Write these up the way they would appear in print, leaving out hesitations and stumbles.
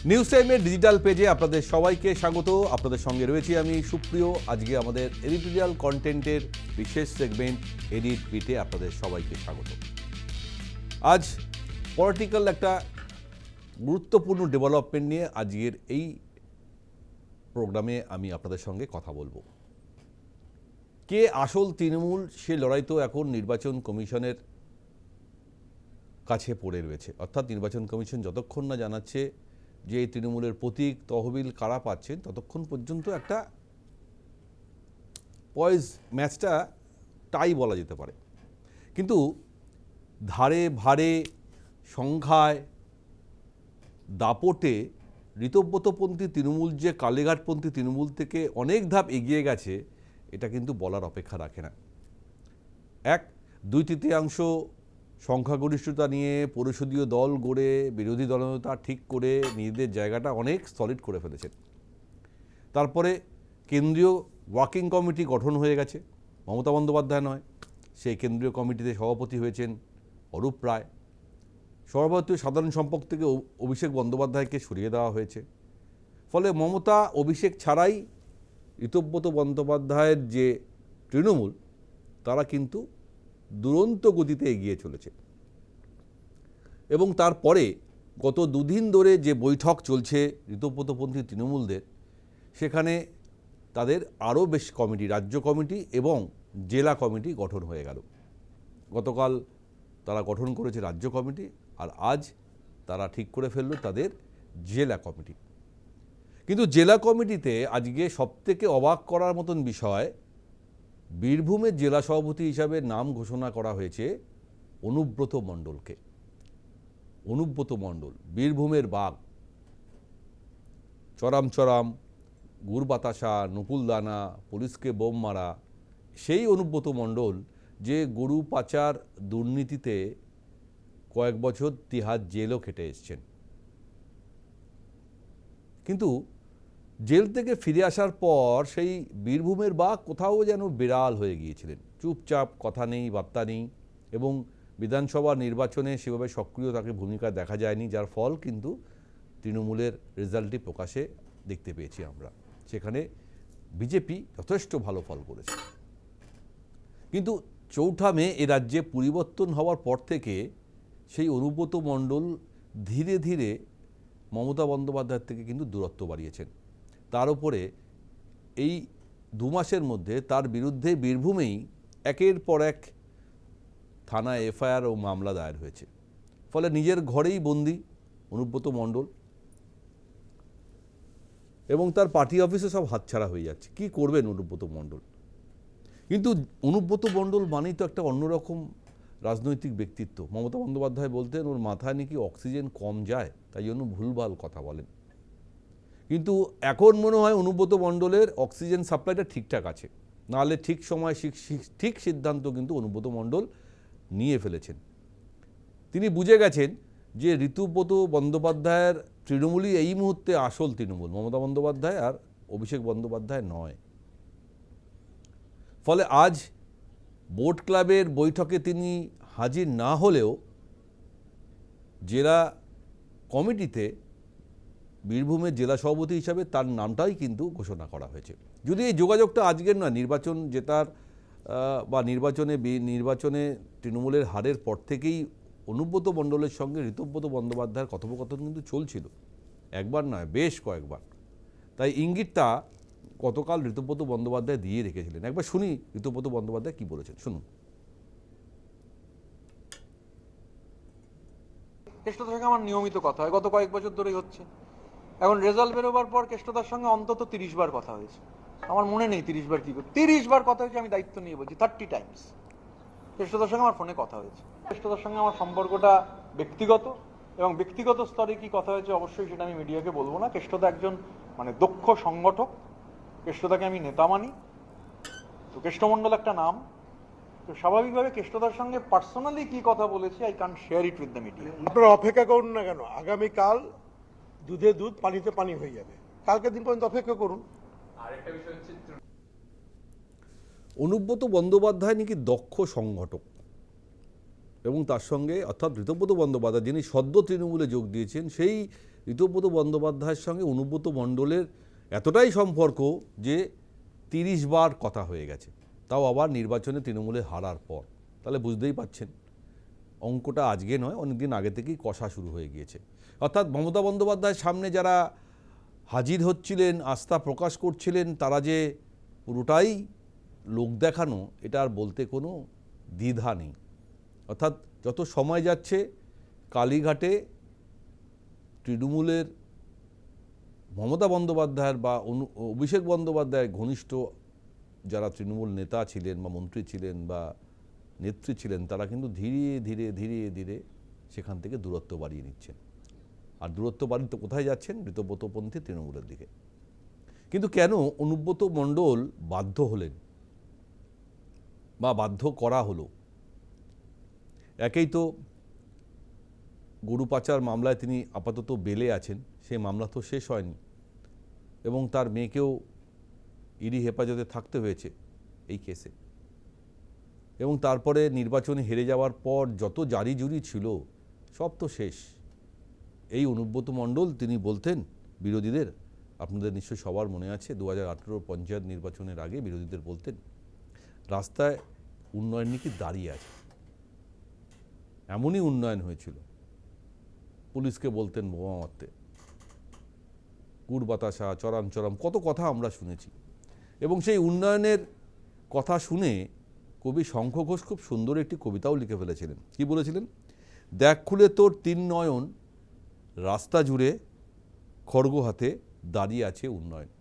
News টাইমের digital পেজে আপনাদের সবাইকে স্বাগত। আপনাদের সঙ্গে রয়েছি আমি সুপ্রিয়। আজকে আমাদের এডিটোরিয়াল কন্টেন্টের বিশেষ সেগমেন্ট এডিট বিটে আপনাদের সবাইকে স্বাগত। আজ পলিটিক্যাল একটা গুরুত্বপূর্ণ ডেভেলপমেন্ট নিয়ে আজকের এই প্রোগ্রামে আমি আপনাদের সঙ্গে কথা বলবো। কে আসল তৃণমূল সে লড়াই তো এখন নির্বাচন কমিশনের কাছে পড়ে রয়েছে। অর্থাৎ নির্বাচন কমিশন যতক্ষণ না জানাচ্ছে যে তৃণমূলের প্রতীক তহবিল কারা পাচ্ছেন, ততক্ষণ পর্যন্ত একটা পয়েজ ম্যাচটা টাই বলা যেতে পারে। কিন্তু ধারে ভারে সংখ্যায় দাপটে ঋতব্রতপন্থী তৃণমূল যে কালীঘাটপন্থী তৃণমূল থেকে অনেক ধাপ এগিয়ে গেছে, এটা কিন্তু বলার অপেক্ষা রাখে না। 2/3 সংখ্যাগরিষ্ঠতা নিয়ে পরিষদীয় দল গড়ে বিরোধী দলনেতা ঠিক করে নিজেদের জায়গাটা অনেক সলিড করে ফেলেছেন। তারপরে কেন্দ্রীয় ওয়ার্কিং কমিটি গঠন হয়ে গেছে, মমতা বন্দ্যোপাধ্যায় নয়, সেই কেন্দ্রীয় কমিটিতে সভাপতি হয়েছেন অরূপ রায়। সর্বভারতীয় সাধারণ সম্পাদক থেকে অভিষেক বন্দ্যোপাধ্যায়কে সরিয়ে দেওয়া হয়েছে। ফলে মমতা অভিষেক ছাড়াই ঋতব্রত বন্দ্যোপাধ্যায়ের যে তৃণমূল, তারা কিন্তু দুরন্ত গতিতে এগিয়ে চলেছে। এবং তারপরে গত দুদিন ধরে যে বৈঠক চলছে ঋতব্রতপন্থী তৃণমূলদের, সেখানে তাদের আরও বেশ কমিটি, রাজ্য কমিটি এবং জেলা কমিটি গঠন হয়ে গেল। গতকাল তারা গঠন করেছে রাজ্য কমিটি, আর আজ তারা ঠিক করে ফেলল তাদের জেলা কমিটি। কিন্তু জেলা কমিটিতে আজকে সবথেকে অবাক করার মতন বিষয়, বীরভূমের জেলা সভাপতি হিসাবে নাম ঘোষণা করা হয়েছে অনুব্রত মণ্ডলকে। অনুব্রত মণ্ডল বীরভূমের বাঘ, চরাম চরাম, গুড় বাতাসা, নকুলদানা, পুলিশকে বোম মারা সেই অনুব্রত মণ্ডল যে গরু পাচার দুর্নীতিতে কয়েক বছর তিহার জেলও খেটে এসছেন। কিন্তু জেল থেকে ফিরে আসার পর সেই বীরভূমের বাঘ কোথাও যেন বিড়াল হয়ে গিয়েছিলেন, চুপচাপ, কথা নেই বার্তা নেই, এবং বিধানসভা নির্বাচনে সেভাবে সক্রিয় তাকে ভূমিকা দেখা যায়নি, যার ফল কিন্তু তৃণমূলের রেজাল্টটি প্রকাশে দেখতে পেয়েছি আমরা। সেখানে বিজেপি যথেষ্ট ভালো ফল করেছে। কিন্তু 4 মে এ রাজ্যে পরিবর্তন হওয়ার পর থেকে সেই অনুব্রত মণ্ডল ধীরে ধীরে মমতা বন্দ্যোপাধ্যায়ের থেকে কিন্তু দূরত্ব বাড়িয়েছেন। তার উপরে এই 2 মাসের মধ্যে তার বিরুদ্ধে বীরভূমেই একের পর এক থানায় এফআইআর ও মামলা দায়ের হয়েছে। ফলে নিজের ঘরেই বন্দী অনুব্রত মণ্ডল, এবং তার পার্টি অফিসে সব হাতছাড়া হয়ে যাচ্ছে। কি করবেন অনুব্রত মণ্ডল? কিন্তু অনুব্রত মণ্ডল মানেই তো একটা অন্যরকম রাজনৈতিক ব্যক্তিত্ব। মমতা বন্দ্যোপাধ্যায় বলতেন ওর মাথায় নাকি অক্সিজেন কম যায়, তাই জন্য ভুলভাল কথা বলেন। কিন্তু এখন মনে হয় অনুব্রত মণ্ডলের অক্সিজেন সাপ্লাইটা ঠিকঠাক আছে, নাহলে ঠিক সময় ঠিক সিদ্ধান্ত কিন্তু অনুব্রত মণ্ডল নিয়ে ফেলেছেন। তিনি বুঝে গেছেন যে ঋতুব্রত বন্দ্যোপাধ্যায়ের তৃণমূলই এই মুহূর্তে আসল তৃণমূল, মমতা বন্দ্যোপাধ্যায় আর অভিষেক বন্দ্যোপাধ্যায় নয়। ফলে আজ বোর্ড ক্লাবের বৈঠকে তিনি হাজির না হলেও জেলা কমিটিতে বীরভূমের জেলা সভাপতি হিসাবে তার নামটাই কিন্তু ঘোষণা করা হয়েছে। যদি এই যোগাযোগটা আজকের নয়, নির্বাচন জেতার বা নির্বাচনে তৃণমূলের হারের পর থেকেই অনুব্রত মণ্ডলের সঙ্গে ঋতব্রত বন্দ্যোপাধ্যায়ের কথোপকথন কিন্তু চলছিল, একবার নয় বেশ কয়েকবার। তাই ইঙ্গিতটা গতকাল ঋতব্রত বন্দ্যোপাধ্যায় দিয়ে রেখেছিলেন। একবার শুনি ঋতব্রত বন্দ্যোপাধ্যায় কি বলেছেন, শুনুন। কেষ্টদার সঙ্গে আমার নিয়মিত কথা হয়, গত কয়েক বছর ধরেই হচ্ছে। এখন রেজাল্ট বেরোবার পর কেষ্টদার সঙ্গে অন্তত 30 বার কথা হয়েছে। আমার মনে নেই 30 বার কি, 30 বার কথা হয়েছে, আমি দায়িত্ব নিয়ে বলছি 30 টাইমস কেষ্টদার সঙ্গে আমার ফোনে কথা হয়েছে। কেষ্টদার সঙ্গে আমার সম্পর্কটা ব্যক্তিগত, এবং ব্যক্তিগত স্তরে কি কথা হয়েছে অবশ্যই সেটা আমি মিডিয়াকে বলবো না। কেষ্টদা একজন দক্ষ সংগঠক, কেষ্টদাকে আমি নেতা মানি। তো কেষ্টমণ্ডল একটা নাম, তো স্বাভাবিকভাবে কেষ্টদার সঙ্গে পার্সোনালি কি কথা বলেছি I can share it with the media. আপনারা অপেক্ষা করুন না কেন, আগামীকাল দুধে দুধ পানিতে পানি হয়ে যাবে। কালকে দিন পর্যন্ত অপেক্ষা করুন। আরেকটা বিষয় হচ্ছে অনুব্রত বন্দ্যোপাধ্যায় নাকি দক্ষ সংগঠক, এবং তার সঙ্গে অর্থাৎ ঋতব্রত বন্দ্যোপাধ্যায় যিনি সদ্য তৃণমূলে যোগ দিয়েছেন, সেই ঋতব্রত বন্দ্যোপাধ্যায়ের সঙ্গে অনুব্রত মণ্ডলের এতটাই সম্পর্ক যে 30 বার কথা হয়ে গেছে, তাও আবার নির্বাচনে তৃণমূলে হারার পর। তাহলে বুঝতেই পাচ্ছেন অঙ্কটা আজকে নয়, অনেকদিন আগে থেকেই কষা শুরু হয়ে গিয়েছে। অর্থাৎ মমতা বন্দ্যোপাধ্যায়ের সামনে যারা হাজির হচ্ছিলেন, আস্থা প্রকাশ করছিলেন, তারা যে পুরোটাই লোক দেখানো, এটা আর বলতে কোনো দ্বিধা নেই। অর্থাৎ যত সময় যাচ্ছে কালীঘাটে তৃণমূলের মমতা বন্দ্যোপাধ্যায়ের বা অভিষেক বন্দ্যোপাধ্যায়ের ঘনিষ্ঠ যারা তৃণমূল নেতা ছিলেন বা মন্ত্রী ছিলেন বা নেত্রী ছিলেন, তারা কিন্তু ধীরে ধীরে ধীরে ধীরে সেখান থেকে দূরত্ব বাড়িয়ে নিচ্ছেন। আর দূরত্ব বাড়িয়ে কোথায় যাচ্ছেন? ঋতব্রতপন্থী তৃণমূলের দিকে। কিন্তু কেন অনুব্রত মণ্ডল বাধ্য হলেন বা বাধ্য করা হলো? একেই তো গরু পাচার মামলায় তিনি আপাতত বেলে আছেন, সেই মামলা তো শেষ হয়নি এবং তার মেয়েকেও ইডি হেফাজতে থাকতে হয়েছে এই কেসে। এবং তারপরে নির্বাচনে হেরে যাওয়ার পর যত জারি জুরি ছিল সব তো শেষ। এই অনুব্রত মণ্ডল তিনি বলতেন বিরোধীদের, আপনাদের নিশ্চয়ই সবার মনে আছে 2018 পঞ্চায়েত নির্বাচনের আগে বিরোধীদের বলতেন রাস্তায় উন্নয়ন নাকি দাঁড়িয়ে আছে। এমনই উন্নয়ন হয়েছিল, পুলিশকে বলতেন বোমা মারতে, গুড় বাতাসা, চরাম চরাম, কত কথা আমরা শুনেছি। এবং সেই উন্নয়নের কথা শুনে কবি শঙ্খ ঘোষ খুব সুন্দর একটি কবিতাও লিখে ফেলেছিলেন। কি বলেছিলেন? দেখ খুলে তোর 3 নয়ন, রাস্তা জুড়ে খড়গ হাতে দাঁড়িয়ে আছে উন্নয়ন।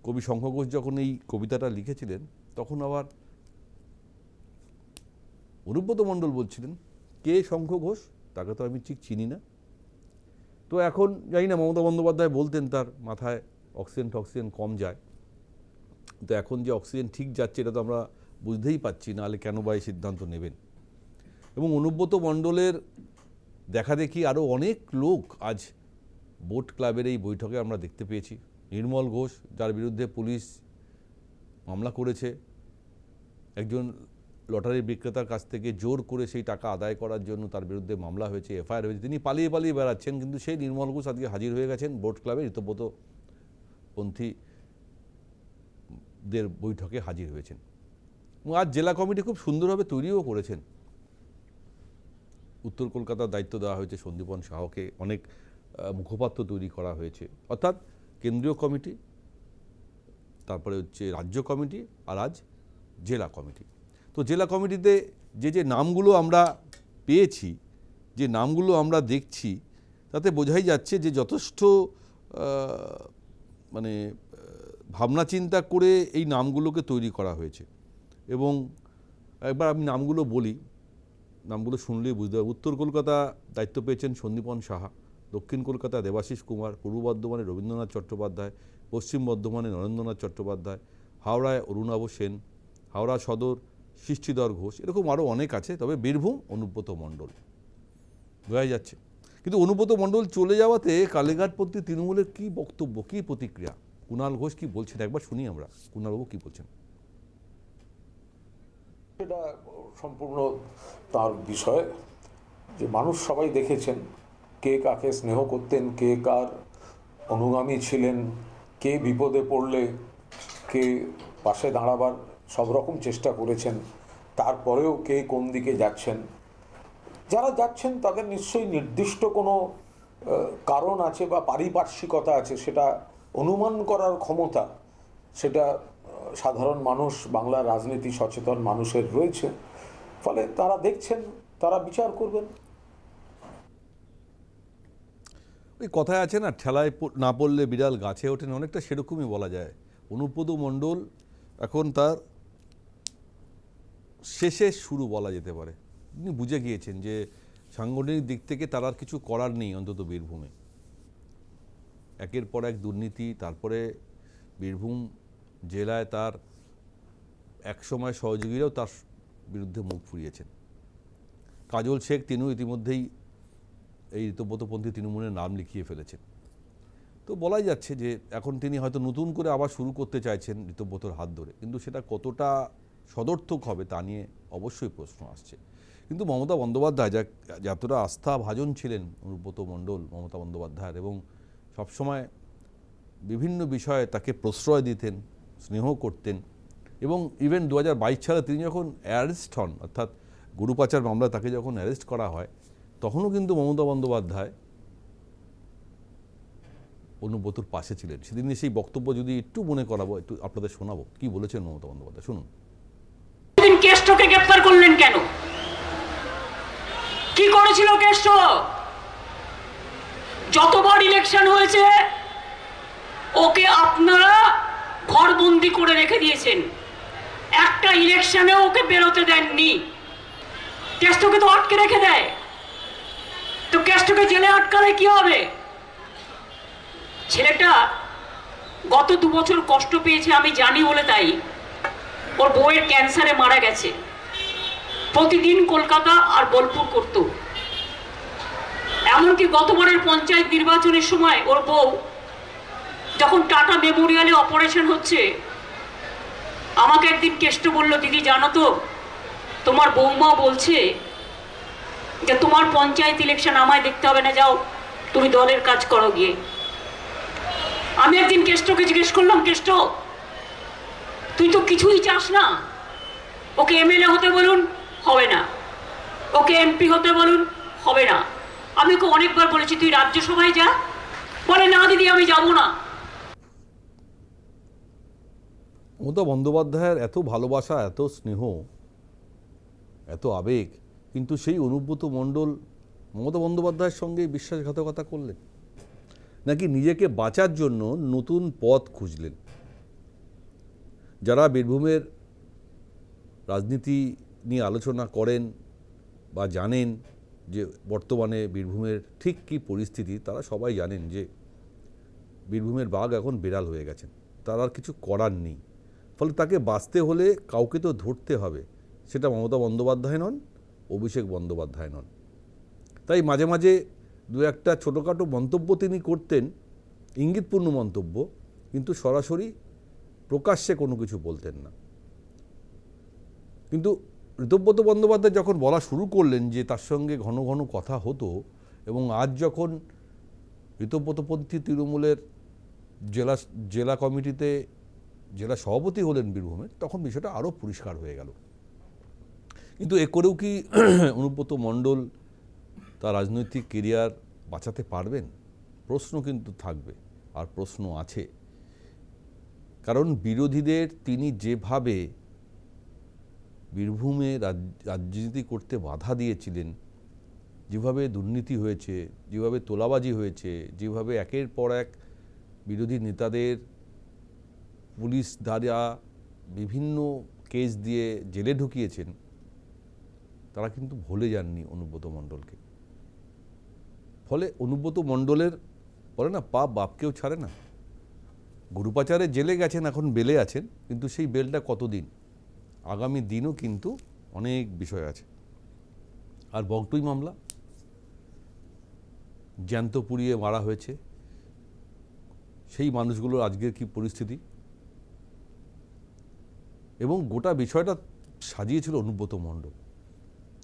কবি শঙ্খ ঘোষ যখন এই কবিতাটা লিখেছিলেন তখন আবার অনুব্রত মণ্ডল বলছিলেন কে শঙ্খ ঘোষ, তাকে তো আমি ঠিক চিনি না। তো এখন জানি না, মমতা বন্দ্যোপাধ্যায় বলতেন তার মাথায় অক্সিজেন কম যায়, তো এখন যে অক্সিজেন ঠিক যাচ্ছে এটা তো আমরা বুঝতেই পারছি, নাহলে কেন বা এই সিদ্ধান্ত নেবেন। এবং অনুব্রত মণ্ডলের দেখা দেখি আরও অনেক লোক আজ বোট ক্লাবের এই বৈঠকে আমরা দেখতে পেয়েছি। নির্মল ঘোষ, যার বিরুদ্ধে পুলিশ মামলা করেছে, একজন লটারি বিক্রেতার কাছ থেকে জোর করে সেই টাকা আদায় করার জন্য তার বিরুদ্ধে মামলা হয়েছে, এফআইআর হয়েছে, তিনি পালিয়ে পালিয়ে বেড়াচ্ছেন, কিন্তু সেই নির্মল ঘোষ আজকে হাজির হয়ে গেছেন বোট ক্লাবে ঋতব্রতপন্থীদের বৈঠকে হাজির হয়েছেন। এবং আজ জেলা কমিটি খুব সুন্দরভাবে তৈরিও করেছেন। উত্তর কলকাতার দায়িত্ব দেওয়া হয়েছে সন্দীপন সাহাকে, অনেক মুখপাত্র তৈরি করা হয়েছে। অর্থাৎ কেন্দ্রীয় কমিটি, তারপরে হচ্ছে রাজ্য কমিটি, আর আজ জেলা কমিটি। তো জেলা কমিটিতে যে নামগুলো আমরা পেয়েছি, যে নামগুলো আমরা দেখছি, তাতে বোঝাই যাচ্ছে যে যথেষ্ট মানে ভাবনা চিন্তা করে এই নামগুলোকে তৈরি করা হয়েছে। এবং একবার আমি নামগুলো বলি, নামগুলো শুনলেই বুঝতে হবে। উত্তর কলকাতা দায়িত্ব পেয়েছেন সন্দীপন সাহা, দক্ষিণ কলকাতা দেবাশিস কুমার, পূর্ব বর্ধমানে রবীন্দ্রনাথ চট্টোপাধ্যায়, পশ্চিম বর্ধমানে নরেন্দ্রনাথ চট্টোপাধ্যায়, হাওড়ায় অরুণাভ সেন, হাওড়া সদর সৃষ্টিধর ঘোষ, এরকম আরও অনেক আছে। তবে বীরভূম অনুব্রত মণ্ডল বোঝাই যাচ্ছে। কিন্তু অনুব্রত মণ্ডল চলে যাওয়াতে কালীঘাটপন্থী তৃণমূলের কী বক্তব্য, কী প্রতিক্রিয়া, কুণাল ঘোষ কী বলছেন একবার শুনি আমরা। কুণালবাবু কী বলছেন? এটা সম্পূর্ণ তার বিষয়, যে মানুষ সবাই দেখেছেন কে কাকে স্নেহ করতেন, কে কার অনুগামী ছিলেন, কে বিপদে পড়লে কে পাশে দাঁড়াবার সব রকম চেষ্টা করেছেন, তারপরেও কে কোন দিকে যাচ্ছেন। যারা যাচ্ছেন তাদের নিশ্চয়ই নির্দিষ্ট কোনো কারণ আছে বা পারিপার্শ্বিকতা আছে, সেটা অনুমান করার ক্ষমতা সেটা সাধারণ মানুষ, বাংলার রাজনীতি সচেতন মানুষের রয়েছে। ফলে তারা দেখছেন, তারা বিচার করবেন। ওই কথায় আছে না, ঠেলায় না পড়লে বিড়াল গাছে ওঠেন, অনেকটা সেরকমই বলা যায়। অনুব্রত মণ্ডল এখন তার শেষের শুরু বলা যেতে পারে। তিনি বুঝে গিয়েছেন যে সাংগঠনিক দিক থেকে তার আর কিছু করার নেই, অন্তত বীরভূমে একের পর এক দুর্নীতি। তারপরে বীরভূম জেলায় তার একসময় সহযোগীরাও তার বিরুদ্ধে মুখ ফুরিয়েছেন। কাজল শেখ তিনিও ইতিমধ্যেই এই ঋতব্রতপন্থী তৃণমূলের নাম লিখিয়ে ফেলেছেন। তো বলাই যাচ্ছে যে এখন তিনি হয়তো নতুন করে আবার শুরু করতে চাইছেন ঋতব্রতর হাত ধরে, কিন্তু সেটা কতটা সদর্থক হবে তা নিয়ে অবশ্যই প্রশ্ন আসছে। কিন্তু মমতা বন্দ্যোপাধ্যায় যতটা আস্থাভাজন ছিলেন অনুব্রত মণ্ডল মমতা বন্দ্যোপাধ্যায়ের, এবং সবসময় বিভিন্ন বিষয়ে তাকে প্রশ্রয় দিতেন, স্নেহ করতেন, এবং ইভেন 2022 সালে তিনি যখন অ্যারেস্ট হন, অর্থাৎ গরু পাচার মামলায় তাকে যখন অ্যারেস্ট করা হয়, তখনও কিন্তু মমতা বন্দ্যোপাধ্যায় অনুব্রতর পাশে ছিলেন। সেদিন সেই বক্তব্য যদি একটু মনে করাবো, একটু আপনাদের শোনাবো কি বলেছেন মমতা বন্দ্যোপাধ্যায়, শুনুন। কেষ্টকে গ্রেফতার করলেন কেন? কি করেছিল কেষ্ট? যতবার ইলেকশন হয়েছে ওকে আপনারা ঘরবন্দি করে রেখে দিয়েছেন, একটা ইলেকশনে ওকে বেরোতে দেননি। কেষ্টকে তো আটকে রেখে দেয়, তো কেষ্টকে জেলে আটকালে কি হবে? ছেলেটা গত 2 বছর কষ্ট পেয়েছে আমি জানি বলে তাই ওর বউয়ের ক্যান্সারে মারা গেছে। প্রতিদিন কলকাতা আর বোলপুর করত। এমনকি গতবারের পঞ্চায়েত নির্বাচনের সময় ওর বউ যখন টাটা মেমোরিয়ালে অপারেশন হচ্ছে, আমাকে একদিন কেষ্ট বলল, দিদি জানো তো তোমার বৌমা বলছে যে তোমার পঞ্চায়েত ইলেকশন আমায় দেখতে হবে না, যাও তুমি দলের কাজ করো গিয়ে। আমি একদিন কেষ্টকে জিজ্ঞেস করলাম, কেষ্ট তুই তো কিছুই চাস না, ওকে এমএলএ হতে বলুন হবে না, ওকে এমপি হতে বলুন হবে না। আমি ওকে অনেকবার বলেছি তুই রাজ্যসভায় যা, বলে না দিদি আমি যাব না। মমতা বন্দ্যোপাধ্যায়ের এত ভালোবাসা, এত স্নেহ, এত আবেগ, কিন্তু সেই অনুব্রত মণ্ডল মমতা বন্দ্যোপাধ্যায়ের সঙ্গে বিশ্বাসঘাতকতা করলেন, নাকি নিজেকে বাঁচার জন্য নতুন পথ খুঁজলেন? যারা বীরভূমের রাজনীতি নিয়ে আলোচনা করেন বা জানেন যে বর্তমানে বীরভূমের ঠিক কী পরিস্থিতি, তারা সবাই জানেন যে বীরভূমের বাঘ এখন বিড়াল হয়ে গেছেন, তার আর কিছু করার নেই। ফলে তাকে বাঁচতে হলে কাউকে তো ধরতে হবে, সেটা মমতা বন্দ্যোপাধ্যায় নন, অভিষেক বন্দ্যোপাধ্যায় নন। তাই মাঝে মাঝে দু একটা ছোটোখাটো মন্তব্য তিনি করতেন, ইঙ্গিতপূর্ণ মন্তব্য, কিন্তু সরাসরি প্রকাশ্যে কোনো কিছু বলতেন না। কিন্তু ঋতব্রত বন্দ্যোপাধ্যায় যখন বলা শুরু করলেন যে তার সঙ্গে ঘন ঘন কথা হতো, এবং আজ যখন ঋতব্রতপন্থী তৃণমূলের জেলা কমিটিতে জেলা সভাপতি হলেন বীরভূমের, তখন বিষয়টা আরও পরিষ্কার হয়ে গেল। কিন্তু এ করেও কি অনুব্রত মণ্ডল তার রাজনৈতিক কেরিয়ার বাঁচাতে পারবেন? প্রশ্ন কিন্তু থাকবে, আর প্রশ্ন আছে। কারণ বিরোধীদের তিনি যেভাবে বীরভূমে রাজনীতি করতে বাধা দিয়েছিলেন, যেভাবে দুর্নীতি হয়েছে, যেভাবে তোলাবাজি হয়েছে, যেভাবে একের পর এক বিরোধী নেতাদের পুলিশ দ্বারা বিভিন্ন কেস দিয়ে জেলে ঢুকিয়েছেন, তারা কিন্তু ভুলে যাননি অনুব্রত মণ্ডলকে। ফলে অনুব্রত মণ্ডলের বলে না, পাপ বাপকেও ছাড়ে না। গরু পাচারে জেলে গেছেন, এখন বেলে আছেন, কিন্তু সেই বেলটা কতদিন? আগামী দিনও কিন্তু অনেক বিষয় আছে। আর বগটুই মামলা, জ্যান্ত পুড়িয়ে মারা হয়েছে, সেই মানুষগুলোর আজকের কি পরিস্থিতি, এবং গোটা বিষয়টা সাজিয়েছিল অনুব্রত মণ্ডল।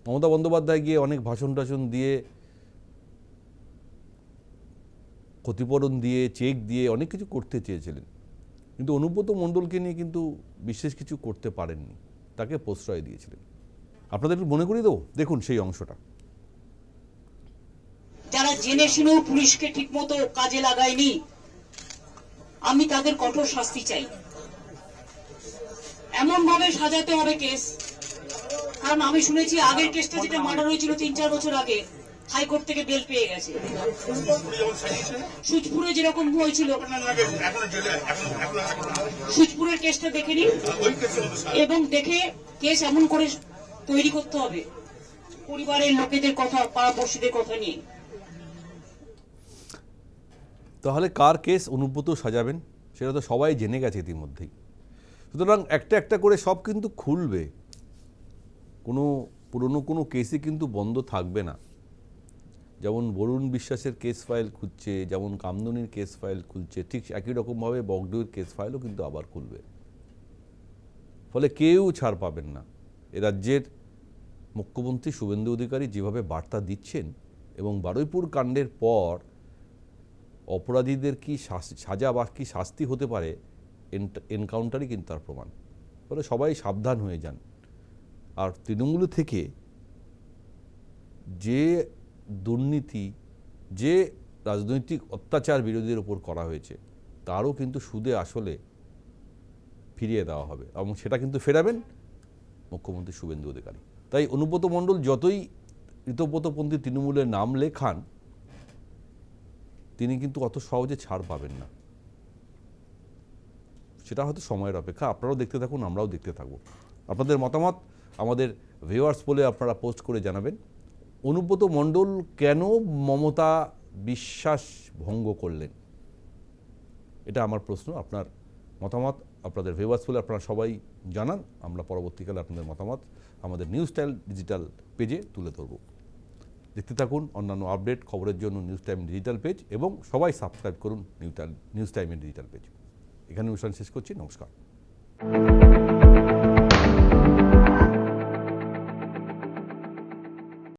মমতা বন্দ্যোপাধ্যায় গিয়ে অনেক ভাষণ টাষণ দিয়ে, ক্ষতিপূরণ দিয়ে, চেক দিয়ে অনেক কিছু করতে চেয়েছিলেন, কিন্তু অনুব্রত মণ্ডলকে নিয়ে কিন্তু বিশেষ কিছু করতে পারেননি, তাকে প্রশ্রয় দিয়েছিলেন। আপনাদের একটু মনে করিয়ে দেবো, দেখুন সেই অংশটা। যারা জেনে শুনেও পুলিশকে ঠিকমতো কাজে লাগায়নি, আমি তাদের কঠোর শাস্তি চাই। এমন ভাবে সাজাতে হবে কেস, কারণ আমি শুনেছি আগের কেসটা যেটা মার্ডার হয়েছিল 3-4 বছর আগে, হাইকোর্ট থেকে বেল পেয়ে গেছে। সুজপুরে যেরকম হয়েছিল, সুজপুরের কেসটা দেখে নিন, এবং দেখে কেস এমন করে তৈরি করতে হবে পরিবারের লোকেদের কথা, পাড়াপড়শিদের কথা নিয়ে। তাহলে কার কেস অনুব্রত সাজাবেন সেটা তো সবাই জেনে গেছে ইতিমধ্যেই। সুতরাং একটা একটা করে সব কিন্তু খুলবে, কোনো পুরনো কোনো কেসই কিন্তু বন্ধ থাকবে না। যেমন বরুণ বিশ্বাসের কেস ফাইল খুলছে, যেমন কামদুনির কেস ফাইল খুলছে, ঠিক একই রকমভাবে বগডুইয়ের কেস ফাইলও কিন্তু আবার খুলবে। ফলে কেউ ছাড় পাবেন না। এ রাজ্যের মুখ্যমন্ত্রী শুভেন্দু অধিকারী যেভাবে বার্তা দিচ্ছেন এবং বারুইপুর কাণ্ডের পর অপরাধীদের কি সাজা বা কি শাস্তি হতে পারে এনকাউন্টারই কিন্তু তার প্রমাণ। ফলে সবাই সাবধান হয়ে যান। আর তৃণমূল থেকে যে দুর্নীতি, যে রাজনৈতিক অত্যাচার বিরোধীদের ওপর করা হয়েছে তারও কিন্তু সুদে আসলে ফিরিয়ে দেওয়া হবে এবং সেটা কিন্তু ফেরাবেন মুখ্যমন্ত্রী শুভেন্দু অধিকারী। তাই অনুব্রত মণ্ডল যতই ঋতব্রতপন্থী তৃণমূলের নাম লেখান, তিনি কিন্তু অত সহজে ছাড় পাবেন না। সেটা হয়তো সময়ের অপেক্ষা। আপনারাও দেখতে থাকুন, আমরাও দেখতে থাকবো। আপনাদের মতামত আমাদের ভিউয়ার্স বলে আপনারা পোস্ট করে জানাবেন। অনুব্রত মণ্ডল কেন মমতা বিশ্বাস ভঙ্গ করলেন, এটা আমার প্রশ্ন। আপনার মতামত আপনাদের ভিউয়ার্স বলে আপনারা সবাই জানান। আমরা পরবর্তীকালে আপনাদের মতামত আমাদের নিউজ টাইম ডিজিটাল পেজে তুলে ধরব। দেখতে থাকুন অন্যান্য আপডেট খবরের জন্য নিউজ টাইম ডিজিটাল পেজ, এবং সবাই সাবস্ক্রাইব করুন নিউজ টাইমের ডিজিটাল পেজ। এখানে অনুষ্ঠান শেষ করছি। নমস্কার।